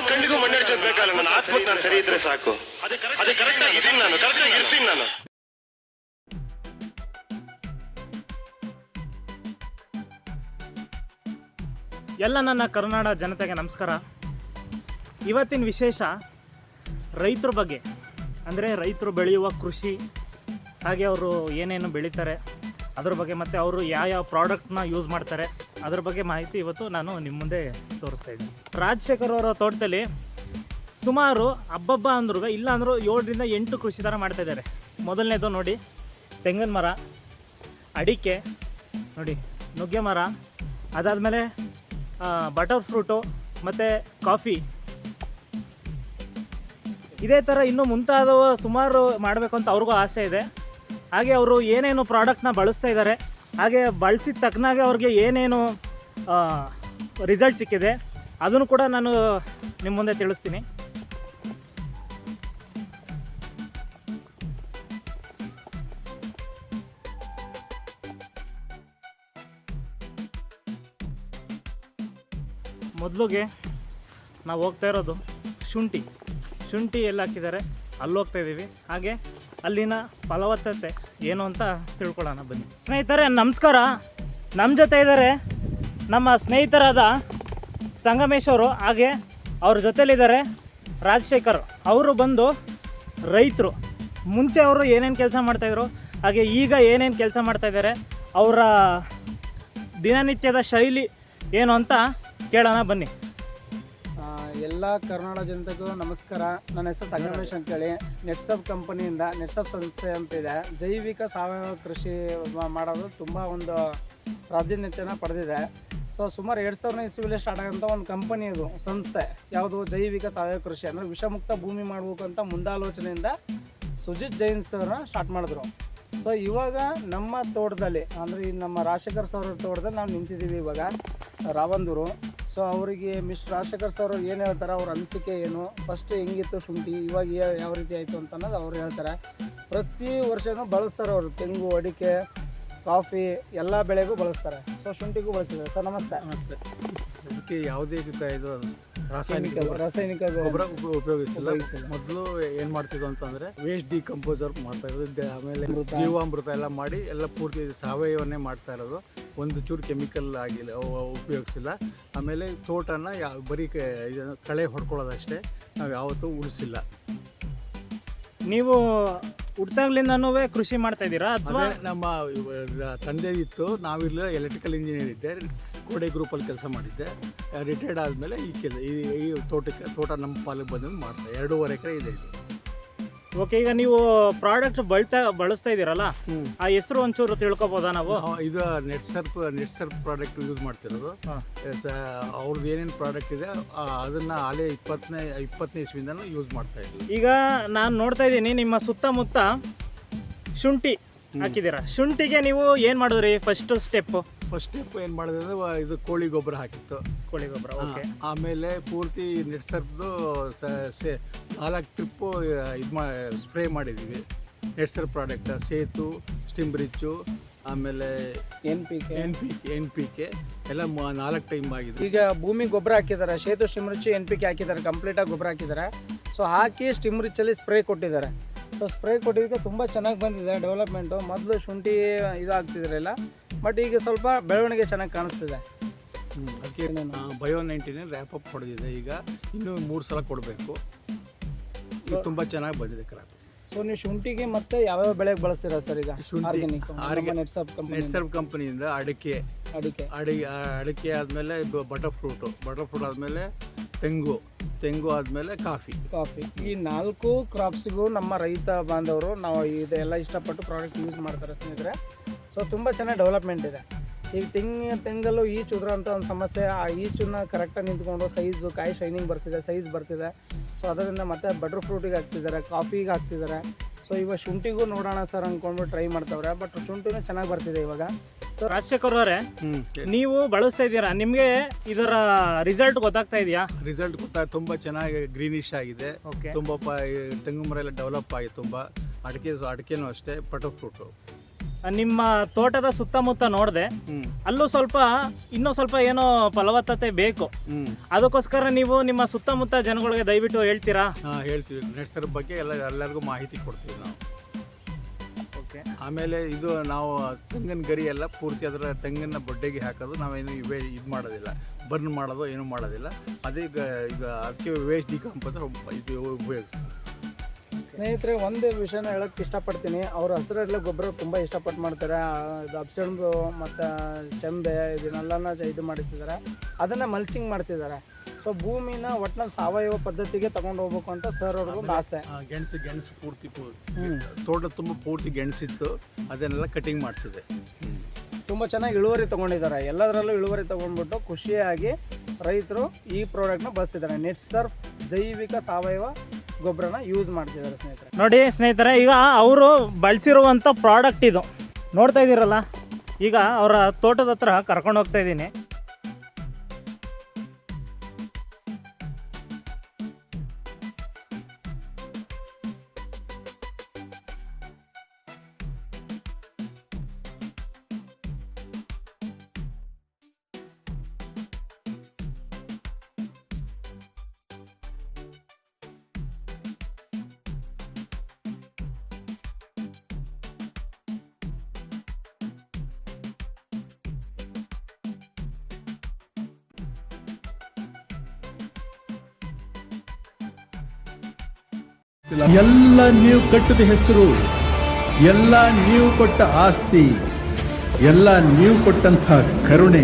ಕಣ್ಣಿಗೂ ಮಣ್ಣೆಡ್ಸೋದು ಬೇಕಲ್ಲ, ನನ್ನ ಆತ್ಮಕ್ಕೆ ನಾನು ಸರಿ ಇದ್ರೆ ಸಾಕು. ಅದೇ ಕರೆಕ್ಟ್ ಆಗಿ ಇದ್ದೀನಿ ನಾನು, ಕರೆಕ್ಟ್ ಆಗಿ ಇರ್ತೀನಿ ನಾನು. ಎಲ್ಲ ನನ್ನ ಕರುನಾಡ ಜನತೆಗೆ ನಮಸ್ಕಾರ. ಇವತ್ತಿನ ವಿಶೇಷ ರೈತರ ಬಗ್ಗೆ, ಅಂದರೆ ರೈತರು ಬೆಳೆಯುವ ಕೃಷಿ, ಹಾಗೆ ಅವರು ಏನೇನು ಬೆಳೀತಾರೆ ಅದ್ರ ಬಗ್ಗೆ, ಮತ್ತು ಅವರು ಯಾವ ಪ್ರಾಡಕ್ಟ್ನ ಯೂಸ್ ಮಾಡ್ತಾರೆ ಅದ್ರ ಬಗ್ಗೆ ಮಾಹಿತಿ ಇವತ್ತು ನಾನು ನಿಮ್ಮ ಮುಂದೆ ತೋರಿಸ್ತಾ ಇದ್ದೀನಿ. ರಾಜಶೇಖರ್ ಅವರ ತೋಟದಲ್ಲಿ ಸುಮಾರು ಹಬ್ಬ ಅಂದ್ರೂ ಇಲ್ಲ ಅಂದರೂ 7ರಿಂದ 8 ಕೃಷಿ ಥರ ಮಾಡ್ತಾಯಿದ್ದಾರೆ. ಮೊದಲನೇದು ನೋಡಿ ತೆಂಗಿನ ಮರ, ಅಡಿಕೆ ನೋಡಿ, ನುಗ್ಗೆ ಮರ, ಅದಾದಮೇಲೆ ಬಟರ್ ಫ್ರೂಟು ಮತ್ತು ಕಾಫಿ, ಇದೇ ಥರ ಇನ್ನೂ ಮುಂತಾದವು ಸುಮಾರು ಮಾಡಬೇಕು ಅಂತ ಅವ್ರಿಗೂ ಆಸೆ ಇದೆ. ಹಾಗೆ ಅವರು ಏನೇನು ಪ್ರಾಡಕ್ಟ್ನ ಬಳಸ್ತಾ ಇದ್ದಾರೆ, ಹಾಗೆ ಬಳಸಿದ ತಕ್ಕನಾಗೆ ಅವ್ರಿಗೆ ಏನೇನು ರಿಸಲ್ಟ್ ಸಿಕ್ಕಿದೆ ಅದನ್ನು ಕೂಡ ನಾನು ನಿಮ್ಮ ಮುಂದೆ ತಿಳಿಸ್ತೀನಿ. ಮೊದಲಿಗೆ ನಾವು ಹೋಗ್ತಾ ಇರೋದು ಶುಂಠಿ ಎಲ್ಲಿ ಹಾಕಿದ್ದಾರೆ ಅಲ್ಲಿ ಹೋಗ್ತಾ ಇದ್ದೀವಿ. ಹಾಗೆ ಅಲ್ಲಿನ ಫಲವತ್ತತೆ ಏನು ಅಂತ ತಿಳ್ಕೊಳ್ಳೋಣ ಬನ್ನಿ. ಸ್ನೇಹಿತರೆ ನಮಸ್ಕಾರ. ನಮ್ಮ ಜೊತೆ ಇದ್ದಾರೆ ನಮ್ಮ ಸ್ನೇಹಿತರಾದ ಸಂಗಮೇಶ್ವರು, ಹಾಗೆ ಅವ್ರ ಜೊತೆಲಿದ್ದಾರೆ ರಾಜಶೇಖರ್. ಅವರು ಬಂದು ರೈತರು. ಮುಂಚೆ ಅವರು ಏನೇನು ಕೆಲಸ ಮಾಡ್ತಾಯಿದ್ರು, ಹಾಗೆ ಈಗ ಏನೇನು ಕೆಲಸ ಮಾಡ್ತಾಯಿದ್ದಾರೆ, ಅವರ ದಿನನಿತ್ಯದ ಶೈಲಿ ಏನು ಅಂತ ಕೇಳೋಣ ಬನ್ನಿ. ಎಲ್ಲ ಕರ್ನಾಟಕ ಜನತೆಗೂ ನಮಸ್ಕಾರ. ನನ್ನ ಹೆಸರು ಸಂಗಮೇಶ್ ಅಂತೇಳಿ. ನೆಟ್ಸಬ್ ಕಂಪನಿಯಿಂದ, ನೆಟ್ಸಬ್ ಸಂಸ್ಥೆ ಅಂತಿದೆ, ಜೈವಿಕ ಸಾವಯವ ಕೃಷಿ ಮಾಡೋದು ತುಂಬ ಒಂದು ಪ್ರಾಧಾನ್ಯತೆಯನ್ನು ಪಡೆದಿದೆ. ಸೊ ಸುಮಾರು 2000ನೇ ಇಸ್ವಿಯಲ್ಲಿ ಸ್ಟಾರ್ಟ್ ಆಗೋಂಥ ಒಂದು ಕಂಪನಿ ಇದು, ಸಂಸ್ಥೆ. ಯಾವುದು ಜೈವಿಕ ಸಾವಯವ ಕೃಷಿ ಅಂದರೆ ವಿಷಮುಕ್ತ ಭೂಮಿ ಮಾಡಬೇಕು ಅಂತ ಮುಂದಾಲೋಚನೆಯಿಂದ ಸುಜಿತ್ ಜೈನ್ ಸರ್ ಸ್ಟಾರ್ಟ್ ಮಾಡಿದ್ರು. ಸೊ ಇವಾಗ ನಮ್ಮ ತೋಟದಲ್ಲಿ, ಅಂದರೆ ನಮ್ಮ ರಾಜಶೇಖರ್ ಸರ್ ತೋಟದಲ್ಲಿ ನಾವು ನಿಂತಿದ್ದೀವಿ ಇವಾಗ, ರಾವಂದೂರು. ಸೊ ಅವರಿಗೆ ಮಿಸ್ಟರ್ ರಾಜಶೇಖರ್ ಸರ್ ಏನು ಹೇಳ್ತಾರೆ, ಅವ್ರ ಅನಿಸಿಕೆ ಏನು, ಫಸ್ಟ್ ಹೆಂಗಿತ್ತು ಶುಂಠಿ, ಇವಾಗ ಯಾವ ರೀತಿ ಆಯಿತು ಅಂತ ಅನ್ನೋದು ಅವ್ರು ಹೇಳ್ತಾರೆ. ಪ್ರತಿ ವರ್ಷವೂ ಬಳಸ್ತಾರೆ ಅವರು. ತೆಂಗು, ಅಡಿಕೆ, ಕಾಫಿ ಎಲ್ಲ ಬೆಳೆಗೂ ಬಳಸ್ತಾರೆ. ಸೊ ಶುಂಠಿಗೂ ಬಳಸ್ತಿದ್ದಾರೆ. ಸರ್ ನಮಸ್ತೆ. ನಮಸ್ತೆ. ಅದಕ್ಕೆ ಯಾವುದೇ ಇದು ರಾಸಾಯನಿಕ ಗೊಬ್ಬರ ಉಪಯೋಗಿಸಿಲ್ಲ. ಮೊದಲು ಏನು ಮಾಡ್ತಿದ್ವು ಅಂತಂದರೆ ವೇಸ್ಟ್ ಡಿಕಂಪೋಸರ್ ಮಾಡ್ತಾ ಇರೋದು, ಆಮೇಲೆ ಜೀವಾಮೃತ ಎಲ್ಲ ಮಾಡಿ ಎಲ್ಲ ಪೂರ್ತಿ ಸಾವಯವನ್ನೇ ಮಾಡ್ತಾ ಇರೋದು. ಒಂದು ಚೂರು ಕೆಮಿಕಲ್ ಆಗಿಲ್ಲ, ಉಪಯೋಗಿಸಿಲ್ಲ. ಆಮೇಲೆ ತೋಟನ ಬರೀ ಕಳೆ ಹೊಡ್ಕೊಳ್ಳೋದಷ್ಟೇ, ನಾವು ಯಾವತ್ತೂ ಉಳಿಸಿಲ್ಲ. ನೀವು ಹುಟ್ಟಾಗ್ಲಿಂದನೂ ಕೃಷಿ ಮಾಡ್ತಾ ಇದ್ದೀರಾ ಅಥವಾ? ನಮ್ಮ ತಂದೆ ಇತ್ತು, ನಾವಿಲ್ಲ ಎಲೆಕ್ಟ್ರಿಕಲ್ ಇಂಜಿನಿಯರ್ ಇದ್ದೆ, ಕೋಡೆ ಗ್ರೂಪಲ್ಲಿ ಕೆಲಸ ಮಾಡಿದ್ದೆ. ರಿಟೈರ್ಡ್ ಆದಮೇಲೆ ಈ ತೋಟ ನಮ್ಮ ಪಾಲಿಗೆ ಬಂದು ಮಾಡ್ತಾರೆ. 2.5 ಎಕರೆ ಇದೆ ಇದು. ಓಕೆ, ಈಗ ನೀವು ಪ್ರಾಡಕ್ಟ್ ಬಳಸ್ತಾ ಇದ್ದೀರಲ್ಲ, ಆ ಹೆಸರು ಒಂಚೂರು ತಿಳ್ಕೊಬೋದಾ ನಾವು? ಇದು ನೆಟ್ಸರ್ಪ್ ಪ್ರಾಡಕ್ಟ್ ಯೂಸ್ ಮಾಡ್ತಿರೋದು. ಅವ್ರದ್ದು ಏನೇನು ಪ್ರಾಡಕ್ಟ್ ಇದೆ ಅದನ್ನು ಆಲೇ 20ನೇ ಇಸ್ವಿಯಿಂದನೂ ಯೂಸ್ ಮಾಡ್ತಾ ಇದ್ದೀವಿ. ಈಗ ನಾನು ನೋಡ್ತಾ ಇದ್ದೀನಿ ನಿಮ್ಮ ಸುತ್ತಮುತ್ತ ಶುಂಠಿ ಹಾಕಿದ್ದೀರಾ. ಶುಂಠಿಗೆ ನೀವು ಏನು ಮಾಡಿದ್ರಿ? ಫಸ್ಟ್ ಸ್ಟೆಪ್ ಏನು ಮಾಡಿದ್ರೆ ಇದು ಕೋಳಿ ಗೊಬ್ಬರ ಹಾಕಿತ್ತು. ಕೋಳಿ ಗೊಬ್ಬರ, ಓಕೆ. ಆಮೇಲೆ ಪೂರ್ತಿ ನೆಟ್ಸರ್ಪ್ದು 4 ಟ್ರಿಪ್ಪು ಸ್ಪ್ರೇ ಮಾಡಿದ್ದೀವಿ. ನೆಟ್ಸರ್ಪ್ ಪ್ರಾಡಕ್ಟ್, ಸೇತು, ಸ್ಟಿಂಬ್ರಿಚ್ಚು, ಆಮೇಲೆ ಎನ್ ಪಿ ಕೆ ಎಲ್ಲ 4 ಟೈಮ್ ಆಗಿದೆ. ಈಗ ಭೂಮಿ ಗೊಬ್ಬರ ಹಾಕಿದ್ದಾರೆ, ಸೇತು, ಸ್ಟಿಮ್ರಿಚ್, NPK ಹಾಕಿದ್ದಾರೆ, ಕಂಪ್ಲೀಟಾಗಿ ಗೊಬ್ಬರ ಹಾಕಿದ್ದಾರೆ. ಸೊ ಹಾಕಿ ಸ್ಟಿಮ್ರಿಚಲ್ಲಿ ಸ್ಪ್ರೇ ಕೊಟ್ಟಿದ್ದಾರೆ. ಸೊ ಸ್ಪ್ರೇ ಕೊಟ್ಟಿದ್ದಕ್ಕೆ ತುಂಬ ಚೆನ್ನಾಗಿ ಬಂದಿದೆ ಡೆವಲಪ್ಮೆಂಟು. ಮೊದಲು ಶುಂಠಿ ಇದಾಗ್ತಿದ್ರಲ್ಲ, ಬಟ್ ಈಗ ಸ್ವಲ್ಪ ಬೆಳವಣಿಗೆ ಚೆನ್ನಾಗಿ ಕಾಣಿಸ್ತಿದೆ. ಅದಕ್ಕೆ ಬಯೋ-19 ರ್ಯಾಪಪ್ ಹೊಡೆದಿದೆ. ಈಗ ಇನ್ನೂ 3 ಸಲ ಕೊಡಬೇಕು. ಈಗ ತುಂಬ ಚೆನ್ನಾಗಿ ಬಂದಿದೆ ಕ್ರಾಪ್. ಸೊ ನೀವು ಶುಂಠಿಗೆ ಮತ್ತೆ ಯಾವ್ಯಾವ ಬೆಳೆಗೆ ಬಳಸ್ತೀರಾ ಸರ್? ಈಗ ನೆಟ್ಸರ್ಪ್ ಕಂಪನಿಯಿಂದ ಅಡಿಕೆ ಆದಮೇಲೆ ಬಟರ್ ಫ್ರೂಟ್ ಆದಮೇಲೆ ತೆಂಗು ಆದಮೇಲೆ ಕಾಫಿ. ಈ 4 ಕ್ರಾಪ್ಸಿಗೂ ನಮ್ಮ ರೈತ ಬಾಂಧವರು ನಾವು ಇದೆಲ್ಲ ಇಷ್ಟಪಟ್ಟು ಪ್ರಾಡಕ್ಟ್ ಯೂಸ್ ಮಾಡ್ತಾರೆ ಸ್ನೇಹಿತರೆ. ಸೊ ತುಂಬ ಚೆನ್ನಾಗಿ ಡೆವಲಪ್ಮೆಂಟ್ ಇದೆ. ಈಗ ತೆಂಗಲ್ಲೂ ಈಚು ಉದುರೋಂಥ ಒಂದು ಸಮಸ್ಯೆ, ಆ ಈಚನ್ನ ಕರೆಕ್ಟಾಗಿ ನಿಂತ್ಕೊಂಡು ಸೈಜು, ಕಾಯಿ ಶೈನಿಂಗ್ ಬರ್ತಿದೆ, ಸೈಜ್ ಬರ್ತಿದೆ. ಸೊ ಅದರಿಂದ ಮತ್ತೆ ಬಟರ್ ಫ್ರೂಟಿಗೆ ಹಾಕ್ತಿದ್ದಾರೆ, ಕಾಫಿಗೆ ಹಾಕ್ತಿದ್ದಾರೆ. ಸೊ ಇವಾಗ ಶುಂಠಿಗೂ ನೋಡೋಣ ಸರ್ ಅಂದ್ಕೊಂಡು ಟ್ರೈ ಮಾಡ್ತಾವ್ರೆ, ಬಟ್ ಶುಂಠಿನೂ ಚೆನ್ನಾಗಿ ಬರ್ತಿದೆ ಇವಾಗ. ರಾಜಶೇಖರ್ ಅವರೇ, ನೀವು ಬಳಸ್ತಾ ಇದ್ದೀರಾ, ನಿಮಗೆ ಇದರ ರಿಸಲ್ಟ್ ಗೊತ್ತಾಗ್ತಾ ಇದೆಯಾ? ರಿಸಲ್ಟ್ ತುಂಬ ಚೆನ್ನಾಗಿ ಗ್ರೀನಿಶ್ ಆಗಿದೆ. ತುಂಬ ತೆಂಗು ಮರ ಎಲ್ಲ ಡೆವಲಪ್ ಆಗಿದೆ ತುಂಬ. ಅಡಿಕೆನೂ ಅಷ್ಟೇ, ಬಟರ್ ಫ್ರೂಟು ನಿಮ್ಮ ತೋಟದ ಸುತ್ತಮುತ್ತ ನೋಡಿದೆ, ಅಲ್ಲೂ ಇನ್ನೂ ಸ್ವಲ್ಪ ಏನೋ ಫಲವತ್ತತೆ ಬೇಕು. ಅದಕ್ಕೋಸ್ಕರ ನೀವು ನಿಮ್ಮ ಸುತ್ತಮುತ್ತ ಜನಗಳಿಗೆ ದಯವಿಟ್ಟು ಹೇಳ್ತೀರಾ? ಹೇಳ್ತೀವಿ. ನೆಟ್ಸರ್ ಬಗ್ಗೆ ಎಲ್ಲರಿಗೂ ಮಾಹಿತಿ ಕೊಡ್ತೀವಿ ನಾವು. ಓಕೆ. ಆಮೇಲೆ ಇದು ನಾವು ತೆಂಗಿನ ಗರಿ ಎಲ್ಲ ಪೂರ್ತಿ ಅದರ ತೆಂಗಿನ ಬೊಡ್ಡೆಗೆ ಹಾಕೋದು, ನಾವೇನು ಇದು ಮಾಡೋದಿಲ್ಲ, ಬರ್ನ್ ಮಾಡೋದು ಏನು ಮಾಡೋದಿಲ್ಲ. ಅದೇ ಈಗ ಅದಕ್ಕೆ ವೇಸ್ಟ್ ಡಿಕಂಪೋಸರ್ ಇದು ಉಪಯೋಗಿಸ್ತೀವಿ. ಸ್ನೇಹಿತರೆ, ಒಂದು ವಿಷಯನ ಹೇಳೋಕ್ಕೆ ಇಷ್ಟಪಡ್ತೀನಿ. ಅವ್ರ ಹಸಿರೆಲೆ ಗೊಬ್ಬರ ತುಂಬ ಇಷ್ಟಪಟ್ಟು ಮಾಡ್ತಾರೆ. ಇದು ಅಪ್ಸೆಣಬು ಮತ್ತು ಚೆಂಬೆ ಇದನ್ನೆಲ್ಲ ಇದು ಮಾಡ್ತಿದ್ದಾರೆ. ಅದನ್ನು ಮಲ್ಚಿಂಗ್ ಮಾಡ್ತಿದ್ದಾರೆ. ಸೊ ಭೂಮಿನ ಒಟ್ಟಿನಲ್ಲಿ ಸಾವಯವ ಪದ್ಧತಿಗೆ ತಗೊಂಡು ಹೋಗ್ಬೇಕು ಅಂತ ಸರ್ ಅವ್ರಿಗೂ ಒಂದು ಆಸೆ. ಗೆಣಸು ಪೂರ್ತಿ ತೋಟ ತುಂಬ ಪೂರ್ತಿ ಗೆಣಸಿತ್ತು, ಅದನ್ನೆಲ್ಲ ಕಟಿಂಗ್ ಮಾಡಿಸಿದೆ. ತುಂಬ ಚೆನ್ನಾಗಿ ಇಳುವರಿ ತೊಗೊಂಡಿದ್ದಾರೆ. ಎಲ್ಲದರಲ್ಲೂ ಇಳುವರಿ ತೊಗೊಂಡ್ಬಿಟ್ಟು ಖುಷಿಯಾಗಿ ರೈತರು ಈ ಪ್ರಾಡಕ್ಟ್ನ ಬಳಸ್ತಿದ್ದಾರೆ. ನೆಟ್ಸರ್ಫ್ ಜೈವಿಕ ಸಾವಯವ ಗೊಬ್ಬರನ ಯೂಸ್ ಮಾಡ್ತಿದ್ದಾರೆ ಸ್ನೇಹಿತರೆ. ನೋಡಿ ಸ್ನೇಹಿತರೆ, ಈಗ ಅವರು ಬಳಸಿರುವಂಥ ಪ್ರಾಡಕ್ಟ್ ಇದು ನೋಡ್ತಾ ಇದ್ದೀರಲ್ಲ. ಈಗ ಅವರ ತೋಟದ ಹತ್ರ ಕರ್ಕೊಂಡು ಹೋಗ್ತಾ ಇದ್ದೀನಿ. ಎಲ್ಲ ನೀವು ಕಟ್ಟಿದ ಹೆಸರು, ಎಲ್ಲ ನೀವು ಕೊಟ್ಟ ಆಸ್ತಿ, ಎಲ್ಲ ನೀವು ಕೊಟ್ಟಂಥ ಕರುಣೆ